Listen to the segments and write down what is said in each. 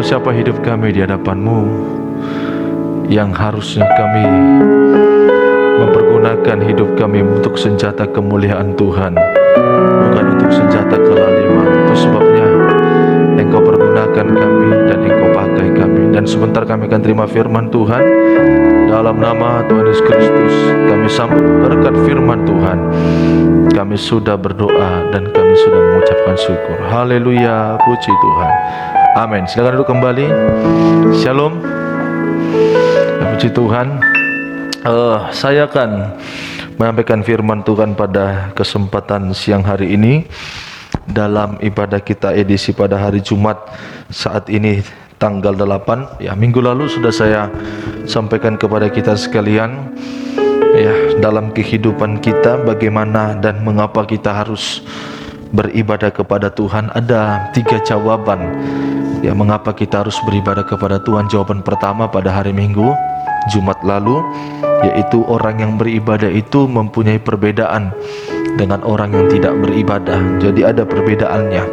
siapa hidup kami di hadapan-Mu yang harusnya kami mempergunakan hidup kami untuk senjata kemuliaan Tuhan, bukan untuk senjata kelaliman. Itu sebabnya Engkau pergunakan kami dan Engkau pakai kami. Dan sebentar kami akan terima firman Tuhan. Dalam nama Tuhan Yesus Kristus, kami sambut berkat firman Tuhan. Kami sudah berdoa dan kami sudah mengucapkan syukur. Haleluya, puji Tuhan. Amin. Silakan duduk kembali. Shalom. Puji Tuhan. Saya akan menyampaikan firman Tuhan pada kesempatan siang hari ini dalam ibadah kita edisi pada hari Jumat saat ini tanggal 8. Ya, minggu lalu sudah saya sampaikan kepada kita sekalian, ya, dalam kehidupan kita bagaimana dan mengapa kita harus beribadah kepada Tuhan. Ada 3 jawaban, ya, mengapa kita harus beribadah kepada Tuhan. Jawaban pertama pada hari Minggu Jumat lalu, yaitu orang yang beribadah itu mempunyai perbedaan dengan orang yang tidak beribadah. Jadi ada perbedaannya.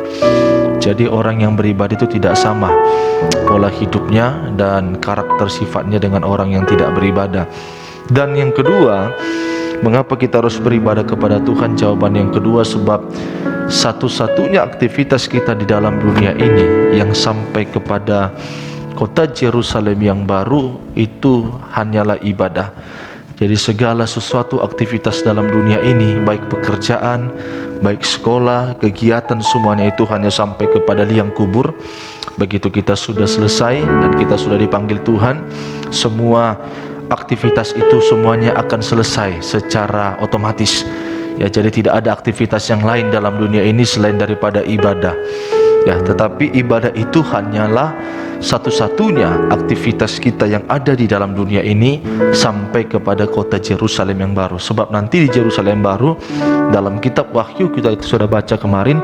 Jadi orang yang beribadah itu tidak sama pola hidupnya dan karakter sifatnya dengan orang yang tidak beribadah. Dan yang kedua, mengapa kita harus beribadah kepada Tuhan? Jawaban yang kedua, sebab satu-satunya aktivitas kita di dalam dunia ini yang sampai kepada kota Yerusalem yang baru itu hanyalah ibadah. Jadi segala sesuatu aktivitas dalam dunia ini, baik pekerjaan, baik sekolah, kegiatan, semuanya itu hanya sampai kepada liang kubur. Begitu kita sudah selesai dan kita sudah dipanggil Tuhan, semua aktivitas itu semuanya akan selesai secara otomatis. Ya, jadi tidak ada aktivitas yang lain dalam dunia ini selain daripada ibadah. Ya, tetapi ibadah itu hanyalah satu-satunya aktivitas kita yang ada di dalam dunia ini sampai kepada kota Yerusalem yang baru. Sebab nanti di Yerusalem baru, dalam kitab Wahyu kita itu sudah baca kemarin,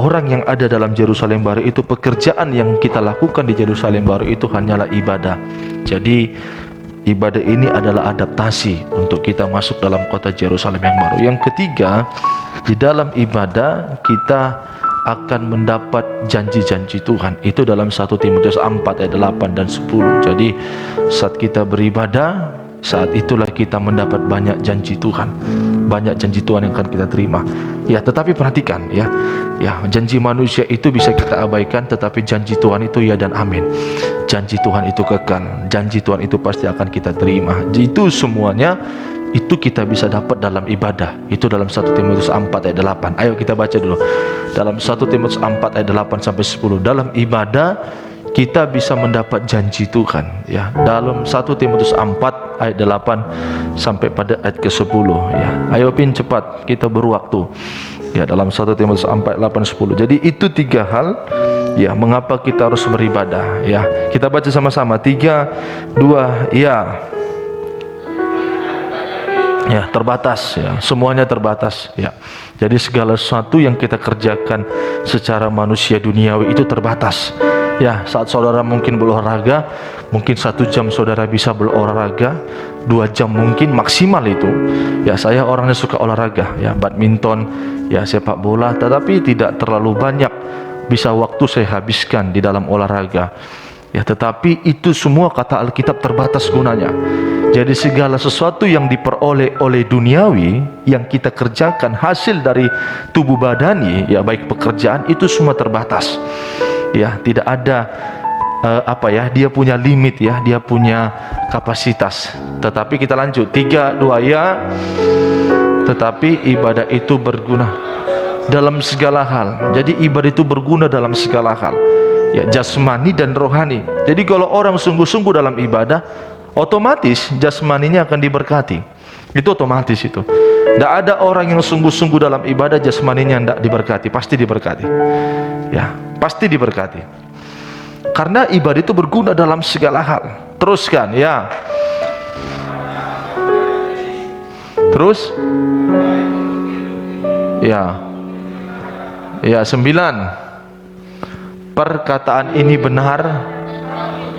orang yang ada dalam Yerusalem baru itu, pekerjaan yang kita lakukan di Yerusalem baru itu hanyalah ibadah. Jadi ibadah ini adalah adaptasi untuk kita masuk dalam kota Yerusalem yang baru. Yang ketiga, di dalam ibadah kita akan mendapat janji-janji Tuhan. Itu dalam 1 Timotius 4 ayat 8 dan 10. Jadi saat kita beribadah, saat itulah kita mendapat banyak janji Tuhan. Banyak janji Tuhan yang akan kita terima. Ya, tetapi perhatikan ya. Ya, janji manusia itu bisa kita abaikan, tetapi janji Tuhan itu ya dan amin. Janji Tuhan itu kekal. Janji Tuhan itu pasti akan kita terima. Itu semuanya itu kita bisa dapat dalam ibadah. Itu dalam 1 Timotius 4 ayat 8. Ayo kita baca dulu. Dalam 1 Timotius 4 ayat 8 sampai 10. Dalam ibadah kita bisa mendapat janji Tuhan, ya. Dalam 1 Timotius 4 ayat 8 sampai pada ayat ke-10, ya. Ayo pin cepat, kita berwaktu. Ya, dalam 1 Timotius 4 8 10. Jadi itu 3 hal, ya, mengapa kita harus beribadah, ya. Kita baca sama-sama. 3 2 ya. Ya, terbatas, ya, semuanya terbatas, ya. Jadi segala sesuatu yang kita kerjakan secara manusia duniawi itu terbatas. Ya, saat saudara mungkin berolahraga, mungkin 1 jam saudara bisa berolahraga, 2 jam mungkin maksimal itu. Ya, saya orangnya suka olahraga, ya, badminton, ya, sepak bola, tetapi tidak terlalu banyak bisa waktu saya habiskan di dalam olahraga. Ya, tetapi itu semua kata Alkitab terbatas gunanya. Jadi segala sesuatu yang diperoleh oleh duniawi yang kita kerjakan hasil dari tubuh badani, ya, baik pekerjaan, itu semua terbatas. Ya, tidak ada dia punya limit, ya, dia punya kapasitas. Tetapi kita lanjut 3 2 ya. Tetapi ibadah itu berguna dalam segala hal. Jadi ibadah itu berguna dalam segala hal, ya, jasmani dan rohani. Jadi kalau orang sungguh-sungguh dalam ibadah, otomatis jasmaninya akan diberkati. Itu otomatis itu. Tidak ada orang yang sungguh-sungguh dalam ibadah jasmaninya tidak diberkati. Pasti diberkati. Ya, pasti diberkati. Karena ibadah itu berguna dalam segala hal. Teruskan, ya. Terus, ya. Ya, 9. Perkataan ini benar.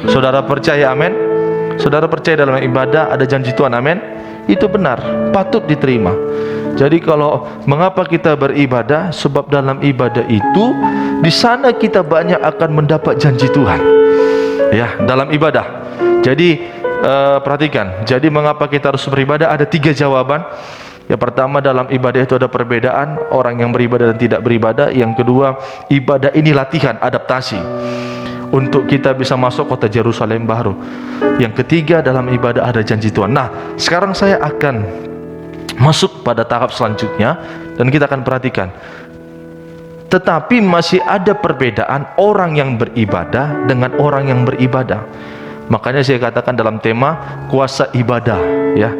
Saudara percaya, amin? Saudara percaya dalam ibadah ada janji Tuhan, amin? Itu benar, patut diterima. Jadi kalau mengapa kita beribadah? Sebab dalam ibadah itu Di sana kita banyak akan mendapat janji Tuhan. Ya, dalam ibadah. Jadi perhatikan. Jadi mengapa kita harus beribadah? Ada 3 jawaban. Yang pertama, dalam ibadah itu ada perbedaan orang yang beribadah dan tidak beribadah. Yang kedua, ibadah ini latihan, adaptasi untuk kita bisa masuk kota Yerusalem baru. Yang ketiga, dalam ibadah ada janji Tuhan. Nah, sekarang saya akan masuk pada tahap selanjutnya dan kita akan perhatikan. Tetapi masih ada perbedaan orang yang beribadah dengan orang yang beribadah. Makanya saya katakan dalam tema kuasa ibadah, ya,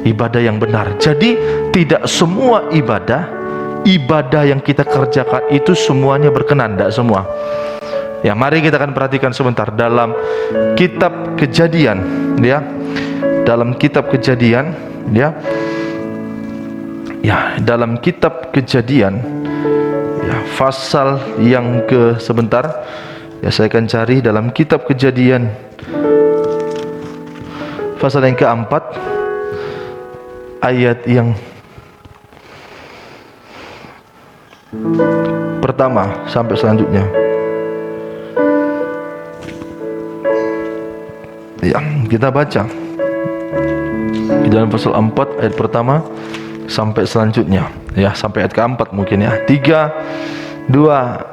ibadah yang benar. Jadi tidak semua ibadah yang kita kerjakan itu semuanya berkenan, tidak semua. Ya, mari kita akan perhatikan sebentar dalam kitab Kejadian, ya. Dalam kitab Kejadian, ya. Ya, dalam kitab Kejadian, ya, pasal yang ke sebentar. Ya, saya akan cari dalam kitab Kejadian pasal yang keempat, ayat yang pertama sampai selanjutnya. Ya, kita baca di dalam pasal 4 ayat pertama sampai selanjutnya, ya, sampai ayat keempat mungkin, ya. 3, 2,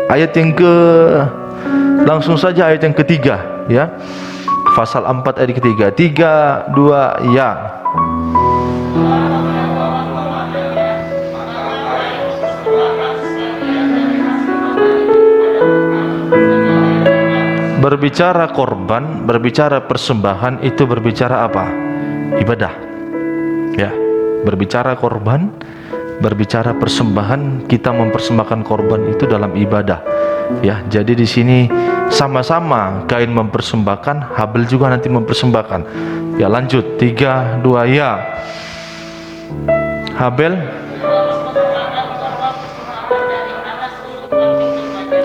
ayat yang ke, langsung saja ayat yang ketiga, ya. Pasal 4 ayat ketiga. 3, 2, ya. Berbicara korban, berbicara persembahan, itu berbicara apa? Ibadah. Ya, berbicara korban, berbicara persembahan, kita mempersembahkan korban itu dalam ibadah. Ya, jadi di sini sama-sama Kain mempersembahkan, Habel juga nanti mempersembahkan. Ya, lanjut. 3, 2, ya. Habel.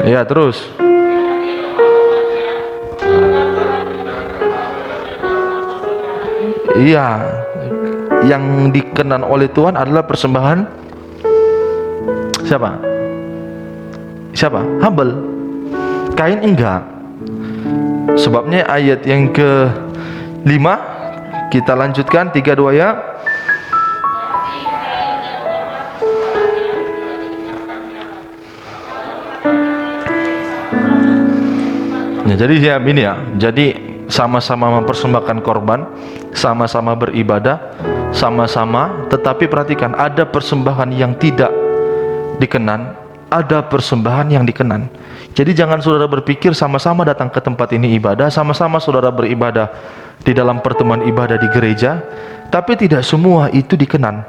Ya, terus. Iya, yang dikenan oleh Tuhan adalah persembahan siapa? Habel. Kain enggak. Sebabnya ayat yang ke-5 kita lanjutkan. 3, 2, ya. Ya, jadi ya ini, ya. Jadi sama-sama mempersembahkan korban, sama-sama beribadah, sama-sama, tetapi perhatikan, ada persembahan yang tidak dikenan, ada persembahan yang dikenan. Jadi jangan saudara berpikir sama-sama datang ke tempat ini ibadah, sama-sama saudara beribadah di dalam pertemuan ibadah di gereja, tapi tidak semua itu dikenan.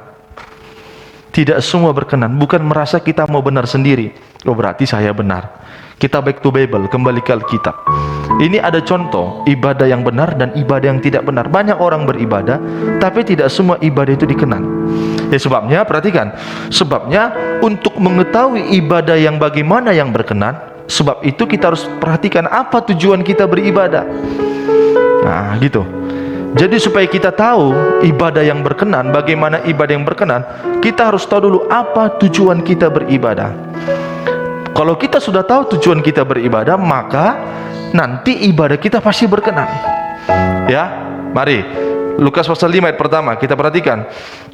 Tidak semua berkenan. Bukan merasa kita mau benar sendiri. Oh, berarti saya benar. Kita back to Bible, kembali ke Alkitab. Ini ada contoh ibadah yang benar dan ibadah yang tidak benar. Banyak orang beribadah, tapi tidak semua ibadah itu dikenan. Ya, sebabnya, perhatikan, sebabnya untuk mengetahui ibadah yang bagaimana yang berkenan, sebab itu kita harus perhatikan apa tujuan kita beribadah. Nah, gitu. Jadi supaya kita tahu ibadah yang berkenan, bagaimana ibadah yang berkenan, kita harus tahu dulu apa tujuan kita beribadah. Kalau kita sudah tahu tujuan kita beribadah, maka nanti ibadah kita pasti berkenan. Ya, mari Lukas pasal 5 ayat pertama kita perhatikan.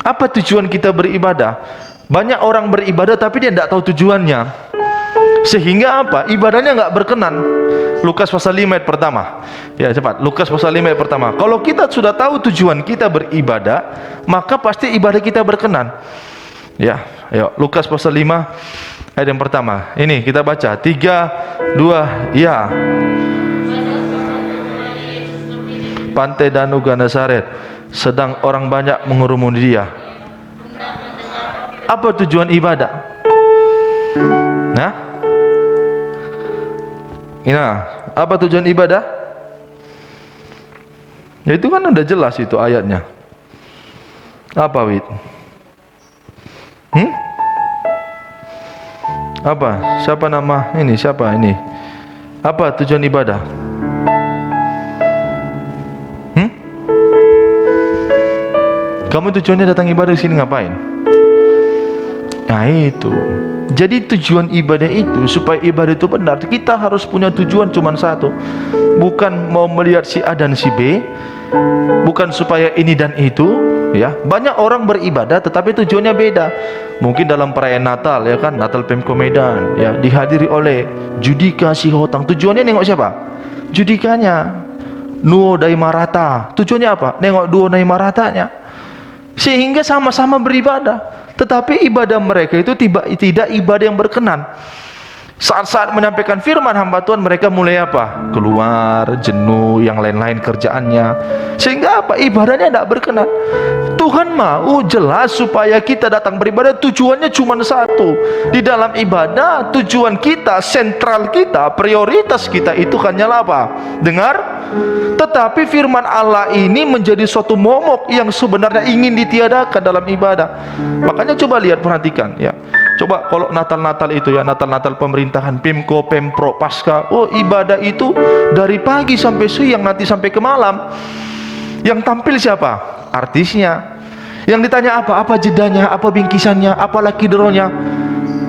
Apa tujuan kita beribadah? Banyak orang beribadah tapi dia tidak tahu tujuannya. Sehingga apa? Ibadahnya nggak berkenan. Lukas pasal 5 ayat pertama. Ya, cepat. Lukas pasal 5 ayat pertama. Kalau kita sudah tahu tujuan kita beribadah, maka pasti ibadah kita berkenan. Ya, ayo Lukas pasal 5 ayat yang pertama. Ini kita baca. 3, 2, ya. Pantai Danau Genesaret, sedang orang banyak mengurumuni dia. Apa tujuan ibadah? Nah, apa tujuan ibadah? Ya, itu kan udah jelas itu ayatnya. Apa, Wid? Apa? Siapa nama ini? Siapa ini? Apa tujuan ibadah? Kamu tujuannya datang ibadah di sini ngapain? Nah itu. Jadi tujuan ibadah itu, supaya ibadah itu benar, kita harus punya tujuan cuma satu. Bukan mau melihat si A dan si B, bukan supaya ini dan itu, ya. Banyak orang beribadah tetapi tujuannya beda. Mungkin dalam perayaan Natal, ya kan, Natal Pemko Medan, ya, dihadiri oleh Judika Sihotang. Tujuannya nengok siapa? Judikanya. Nuo Dai Marata. Tujuannya apa? Nengok Duo Dai Maratanya. Sehingga sama-sama beribadah, tetapi ibadah mereka itu tidak ibadah yang berkenan. Saat-saat menyampaikan firman hamba Tuhan, mereka mulai apa? Keluar, jenuh, yang lain-lain kerjaannya. Sehingga apa? Ibadahnya tidak berkenan. Tuhan mau jelas supaya kita datang beribadah, tujuannya cuma satu. Di dalam ibadah, tujuan kita, sentral kita, prioritas kita itu hanyalah apa? Dengar. Tetapi firman Allah ini menjadi suatu momok yang sebenarnya ingin ditiadakan dalam ibadah. Makanya coba lihat, perhatikan, ya. Coba kalau Natal-Natal itu, ya, Natal-Natal pemerintahan, Pemko, Pempro, Pasca, oh ibadah itu dari pagi sampai siang, nanti sampai ke malam. Yang tampil siapa? Artisnya. Yang ditanya apa? Apa jedanya? Apa bingkisannya? Apa laki deronya?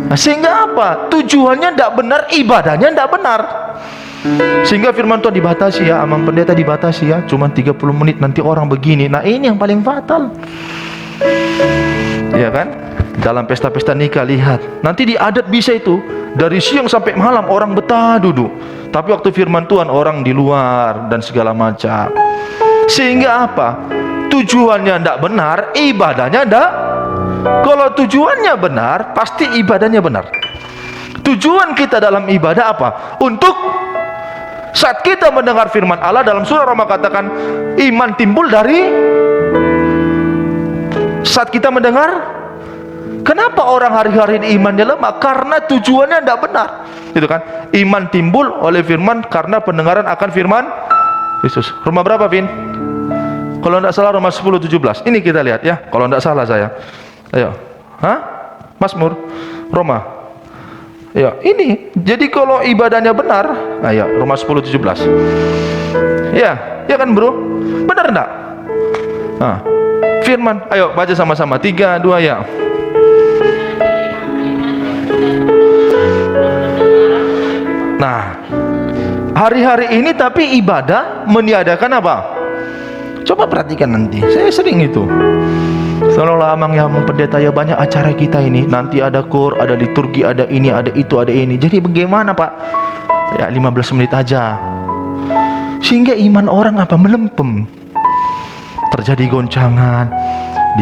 Nah, sehingga apa? Tujuannya tidak benar, ibadahnya tidak benar. Sehingga firman Tuhan dibatasi, ya, amang pendeta dibatasi, ya, cuma 30 menit, nanti orang begini. Nah ini yang paling fatal, ya kan? Dalam pesta-pesta nikah, lihat, nanti di adat bisa itu dari siang sampai malam orang betah duduk, tapi waktu firman Tuhan orang di luar dan segala macam. Sehingga apa? Tujuannya tidak benar, ibadahnya tidak. Kalau tujuannya benar, pasti ibadahnya benar. Tujuan kita dalam ibadah apa? Untuk saat kita mendengar firman Allah, dalam surah Roma katakan iman timbul dari saat kita mendengar. Kenapa orang hari-hari ini imannya lemah? Karena tujuannya tidak benar, gitu kan? Iman timbul oleh firman karena pendengaran akan firman Yesus. Roma berapa, Vin? Kalau tidak salah Roma 10:17. Ini kita lihat, ya. Kalau tidak salah saya. Ayo. Hah? Mazmur. Roma. Ya, ini. Jadi kalau ibadahnya benar, ayo Roma 10:17. Ya, ya kan, Bro? Benar enggak? Nah, firman. Ayo baca sama-sama. 3, 2, ya. Nah, hari-hari ini tapi ibadah meniadakan apa? Coba perhatikan nanti. Saya sering itu. Seolah-olah amang ya pendeta, ya banyak acara kita ini. Nanti ada kur, ada liturgi, ada ini, ada itu, ada ini. Jadi bagaimana, Pak? Ya 15 menit aja. Sehingga iman orang apa? Melempem. Terjadi goncangan.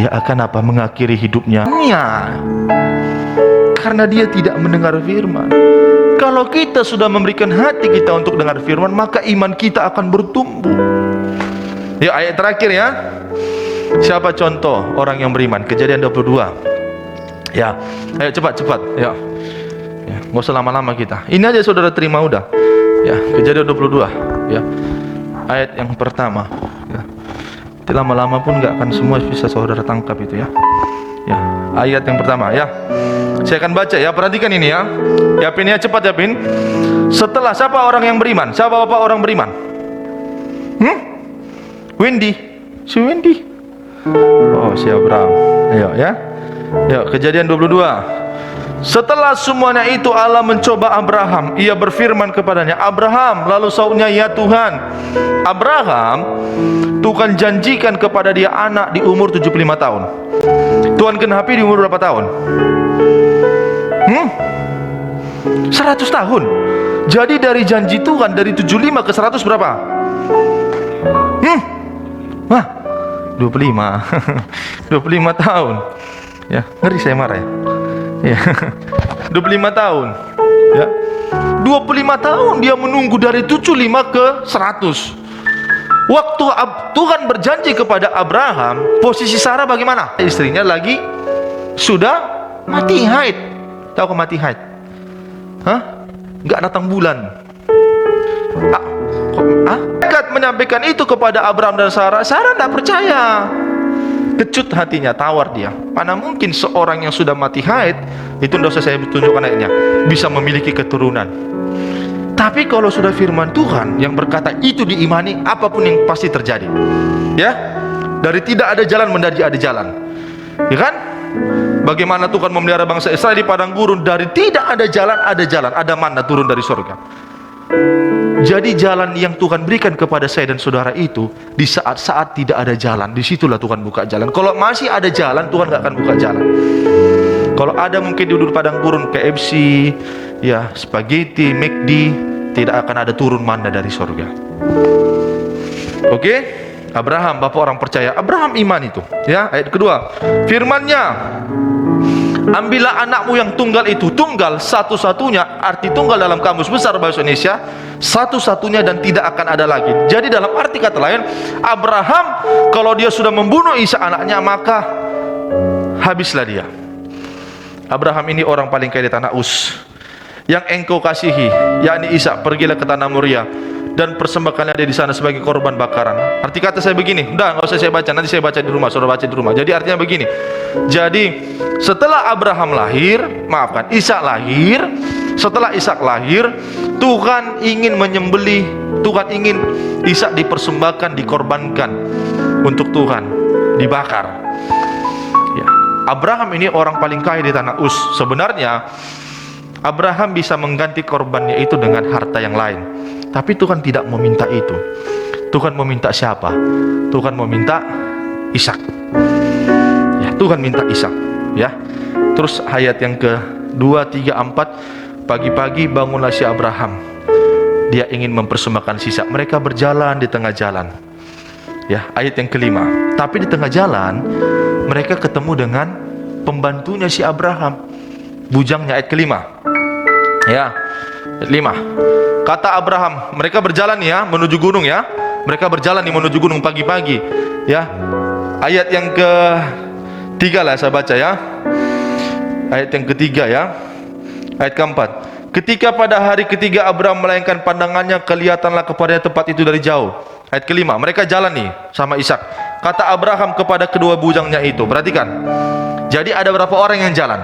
Dia akan apa? Mengakhiri hidupnya. Ya. Karena dia tidak mendengar firman. Kalau kita sudah memberikan hati kita untuk dengar firman, maka iman kita akan bertumbuh. Ya, ayat terakhir, ya. Siapa contoh orang yang beriman? Kejadian 22. Ya, ayo cepat-cepat. Ya, nggak usah lama-lama kita. Ini aja saudara terima udah. Ya, Kejadian 22. Ya, ayat yang pertama. Ya, nanti lama-lama pun nggak akan semua bisa saudara tangkap itu, ya. Ya, ayat yang pertama, ya. Saya akan baca, ya, perhatikan ini, ya. Ya, Pin, ya, cepat, ya, Pin. Setelah siapa orang yang beriman? Siapa bapak orang beriman? Wendy. Si Wendy. Oh, si Abraham. Ayo, ya. Ya, Kejadian 22. Setelah semuanya itu Allah mencoba Abraham. Ia berfirman kepadanya, Abraham. Lalu sautnya, ya Tuhan. Abraham, Tuhan janjikan kepada dia anak di umur 75 tahun. Tuhan genapi di umur berapa tahun? 100 tahun. Jadi dari janji Tuhan dari 75 ke 100 berapa? Wah, 25. 25 tahun. Ya, ngeri saya marah, ya. Ya. 25 tahun. Ya. 25 tahun dia menunggu dari 75 ke 100. Waktu Tuhan berjanji kepada Abraham, posisi Sarah bagaimana? Istrinya lagi sudah mati haid. Tahu mati haid? Hah? Enggak datang bulan. Dekat menyampaikan itu kepada Abraham dan Sarah. Sarah tidak percaya. Kecut hatinya, tawar dia. Mana mungkin seorang yang sudah mati haid, itu tidak usah saya tunjukkan ayatnya, bisa memiliki keturunan. Tapi kalau sudah firman Tuhan yang berkata itu diimani, apapun yang pasti terjadi. Ya, dari tidak ada jalan menjadi ada jalan. Ya kan? Bagaimana Tuhan memelihara bangsa Israel di padang gurun, dari tidak ada jalan, ada manna turun dari surga. Jadi jalan yang Tuhan berikan kepada saya dan saudara itu, di saat-saat tidak ada jalan, disitulah Tuhan buka jalan. Kalau masih ada jalan, Tuhan gak akan buka jalan. Kalau ada mungkin di padang gurun KFC, ya spaghetti, McD, tidak akan ada turun manna dari surga. Oke? Abraham, bapak orang percaya. Abraham iman itu. Ya, ayat kedua. Firman-Nya, ambillah anakmu yang tunggal itu. Tunggal satu-satunya, arti tunggal dalam kamus besar bahasa Indonesia, satu-satunya dan tidak akan ada lagi. Jadi dalam arti kata lain, Abraham kalau dia sudah membunuh Ishak anaknya, maka habislah dia. Abraham ini orang paling kaya di tanah Uz. Yang engkau kasihi, yakni Ishak, pergilah ke tanah Moria dan persembahkanlah dia di sana sebagai korban bakaran. Arti kata saya begini, udah nggak usah saya baca, nanti saya baca di rumah, saudara baca di rumah. Jadi artinya begini. Jadi setelah Abraham lahir, maafkan, Ishak lahir. Setelah Ishak lahir, Tuhan ingin menyembelih, Tuhan ingin Ishak dipersembahkan, dikorbankan untuk Tuhan, dibakar. Ya. Abraham ini orang paling kaya di tanah Uz. Sebenarnya Abraham bisa mengganti korbannya itu dengan harta yang lain, tapi Tuhan tidak meminta itu. Tuhan meminta siapa? Tuhan meminta Ishak. Ya, Tuhan minta Ishak. Ya. Terus ayat yang ke-2, 3, 4, pagi-pagi bangunlah si Abraham. Dia ingin mempersembahkan sisa. Mereka berjalan di tengah jalan. Ya, ayat yang ke-5. Tapi di tengah jalan mereka ketemu dengan pembantunya si Abraham, bujangnya, ayat ke-5. Ya, ayat 5. Kata Abraham, mereka berjalan ya menuju gunung ya. Mereka berjalan nih menuju gunung pagi-pagi. Ya. Ayat yang ke-3 lah saya baca ya. Ayat yang ke-3 ya. Ayat ke-4. Ketika pada hari ketiga Abraham melayangkan pandangannya, kelihatanlah kepadanya tempat itu dari jauh. Ayat ke-5. Mereka jalan nih sama Ishak. Kata Abraham kepada kedua bujangnya itu, perhatikan. Jadi ada berapa orang yang jalan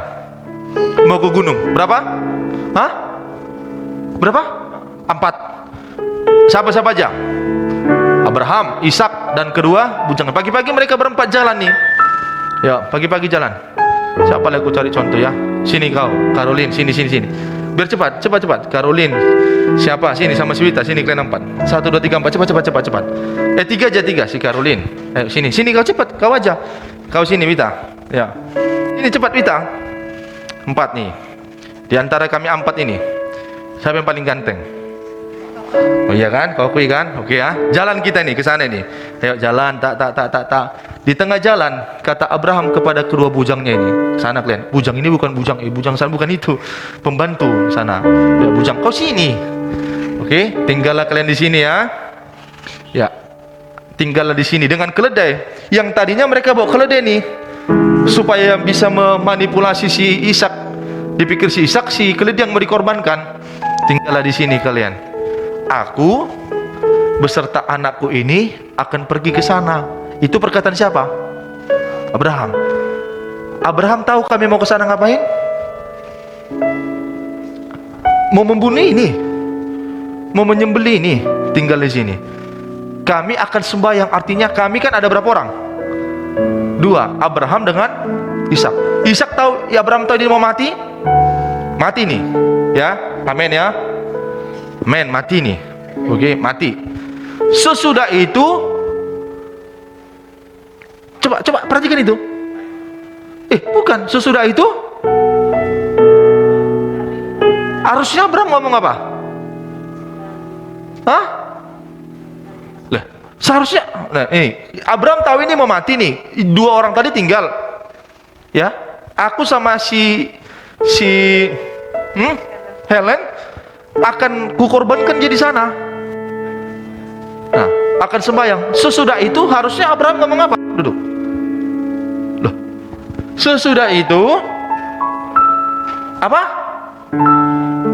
mau ke gunung? Berapa? Hah? Berapa? 4. Siapa-siapa aja? Abraham, Ishak, dan kedua bujangnya. Pagi-pagi mereka berempat jalan nih. Ya, pagi-pagi jalan. Siapa lagi aku cari contoh ya? Sini kau, Caroline, sini. Biar cepat. Caroline. Siapa? Sini sama si Wita, sini kalian 4. 1 2 3 4, cepat. 3 aja, 3 si Caroline. Ayo sini kau cepat, kau aja. Kau sini Wita. Ya. Ini cepat Wita. 4 nih. Di antara kami 4 ini, siapa yang paling ganteng? Oh iya kan? Kau akui kan? Oke ya. Jalan kita nih ke sana nih. Ayo jalan, tak. Di tengah jalan kata Abraham kepada kedua bujangnya ini, sana kalian. Bujang ini bukan bujang, bujang sana bukan itu. Pembantu sana. Ya, bujang kau sini. Oke, tinggallah kalian di sini ya. Ya. Tinggallah di sini dengan keledai. Yang tadinya mereka bawa keledai nih supaya bisa memanipulasi si Ishak. Dipikir si Ishak si keledai yang mau dikorbankan. Tinggallah di sini kalian. Aku beserta anakku ini akan pergi ke sana. Itu perkataan siapa? Abraham. Abraham tahu kami mau ke sana ngapain? Mau membunuh ini, mau menyembelih ini. Tinggal di sini. Kami akan sembahyang. Artinya kami kan ada berapa orang? 2. Abraham dengan Ishak. Ishak tahu, ya Abraham tahu dia mau mati. Mati nih, ya. Amin ya. Men, mati nih. Oke, mati. Sesudah itu, coba perhatikan itu. Bukan. Sesudah itu, harusnya Abraham ngomong apa? Hah? Lah, seharusnya. Nah, Abraham tahu ini mau mati nih. 2 orang tadi tinggal. Ya, aku sama si Helen akan kukorbankan jadi sana. Nah, akan sembahyang. Sesudah itu harusnya Abraham ngomong apa? Duduk. Loh. Sesudah itu apa?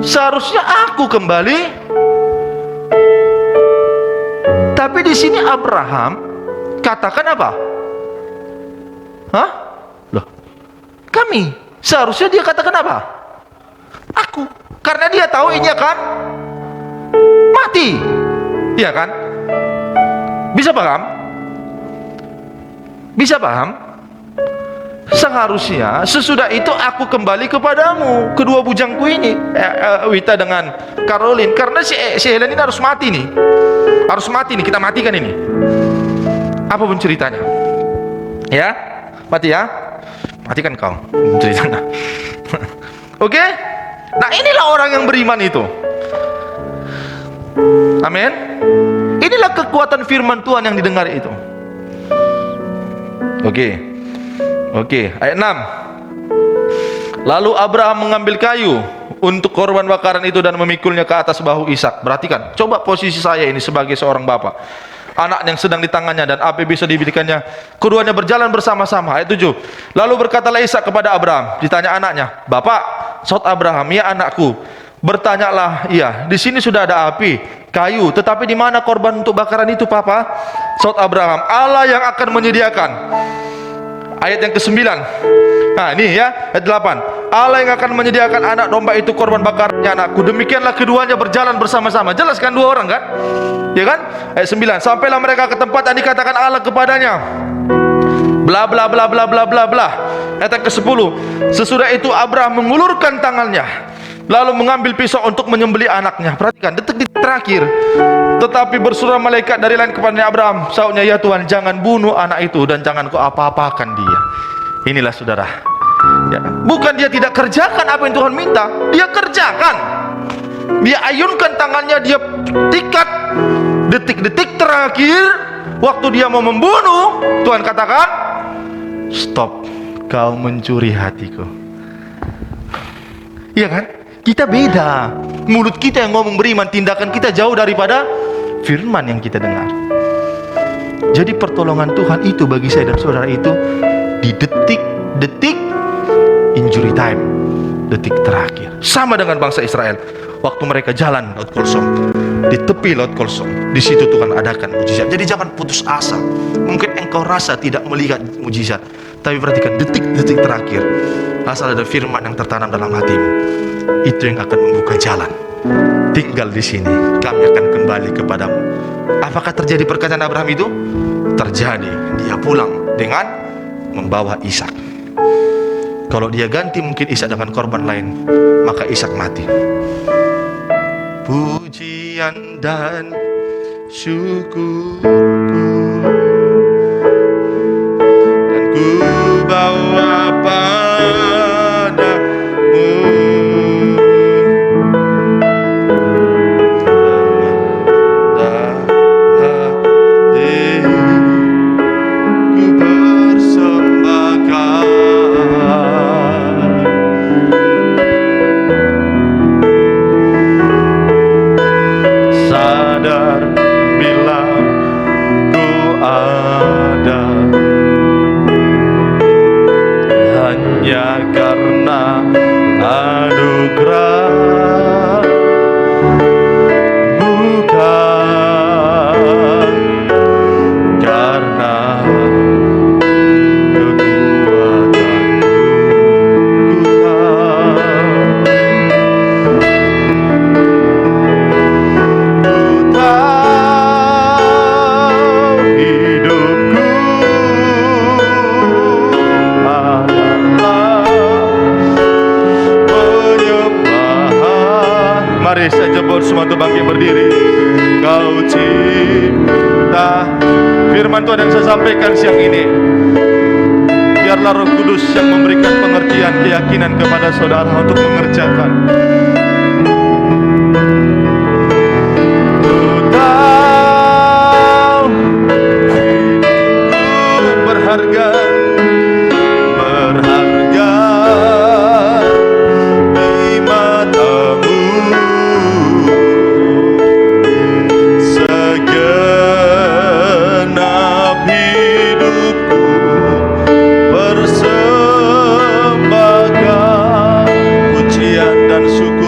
Seharusnya aku kembali. Tapi di sini Abraham katakan apa? Hah? Loh. Kami. Seharusnya dia katakan apa? Aku. Karena dia tahu ini akan mati. Iya kan? Bisa paham? Bisa paham? seharusnya sesudah itu aku kembali kepadamu, kedua bujangku ini, Wita dengan Caroline, karena si Helen ini harus mati nih, kita matikan ini, apapun ceritanya, ya, matikan kau ceritanya. Oke? Nah, inilah orang yang beriman itu. Amin. Inilah kekuatan firman Tuhan yang didengar itu. Oke, ayat 6. Lalu Abraham mengambil kayu untuk korban bakaran itu dan memikulnya ke atas bahu Ishak. Perhatikan, coba posisi saya ini sebagai seorang bapak. Anak yang sedang di tangannya dan api bisa diberikannya. Keduanya berjalan bersama-sama. Ayat 7. Lalu berkatalah Ishak kepada Abraham. Ditanya anaknya, "Bapak," saut Abraham, "Ya anakku." Bertanyalah ia, "Di sini sudah ada api, kayu, tetapi di mana korban untuk bakaran itu, Papa?" Saut Abraham, "Allah yang akan menyediakan." Ayat yang ke-9. Nah ini ya, ayat 8. "Allah yang akan menyediakan anak domba itu korban bakarannya, anakku." Demikianlah keduanya berjalan bersama-sama. Jelas kan, dua orang kan? Ya kan? Ayat 9. Sampailah mereka ke tempat yang dikatakan Allah kepadanya. Bla bla bla bla bla bla bla. Ayat yang ke-10. Sesudah itu Abraham mengulurkan tangannya, lalu mengambil pisau untuk menyembelih anaknya. Perhatikan detik-detik terakhir. Tetapi bersuara malaikat dari langit kepada Abraham, sautnya, "Ya Tuhan, jangan bunuh anak itu dan jangan kau apa-apakan dia." Inilah saudara, ya, bukan dia tidak kerjakan apa yang Tuhan minta, dia kerjakan. Dia ayunkan tangannya, dia tikat detik-detik terakhir waktu dia mau membunuh. Tuhan katakan, "Stop, kau mencuri hatiku." Iya kan? Kita beda. Mulut kita yang ngomong beriman, tindakan kita jauh daripada firman yang kita dengar. Jadi pertolongan Tuhan itu bagi saya dan saudara itu di detik-detik injury time, detik terakhir. Sama dengan bangsa Israel waktu mereka jalan Laut Kolsom, di tepi Laut Kolsom, di situ Tuhan adakan mujizat. Jadi jangan putus asa. Mungkin engkau rasa tidak melihat mujizat, tapi perhatikan detik-detik terakhir, asal ada firman yang tertanam dalam hatimu, itu yang akan membuka jalan. Tinggal di sini, kami akan kembali kepadamu. Apakah terjadi perkataan Abraham itu? Terjadi. Dia pulang dengan membawa Ishak. Kalau dia ganti mungkin Ishak dengan korban lain, maka Ishak mati. Pujian dan syukurku, dan ku bawa padamu. Mari saja semua itu bangkit berdiri. Kau cinta. Firman Tuhan yang saya sampaikan siang ini, biarlah Roh Kudus yang memberikan pengertian, keyakinan kepada saudara untuk mengerjakan. Ku tahu hidupku berharga, di matamu. Segenap hidupku persembahkan pujian dan syukur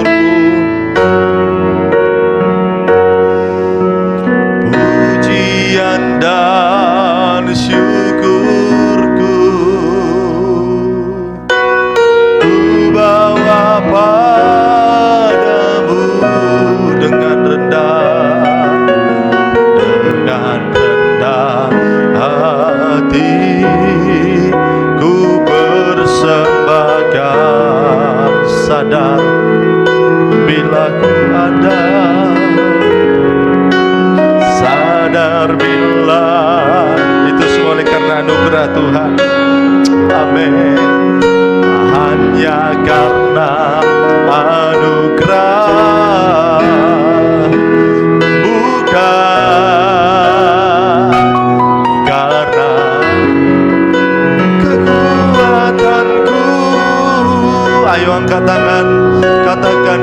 sadar bila ku ada, sadar bila itu semua oleh karena anugerah Tuhan. Amin. Hanya karena anugerah, bukan karena kekuatanku. Ayo angkat tangan, katakan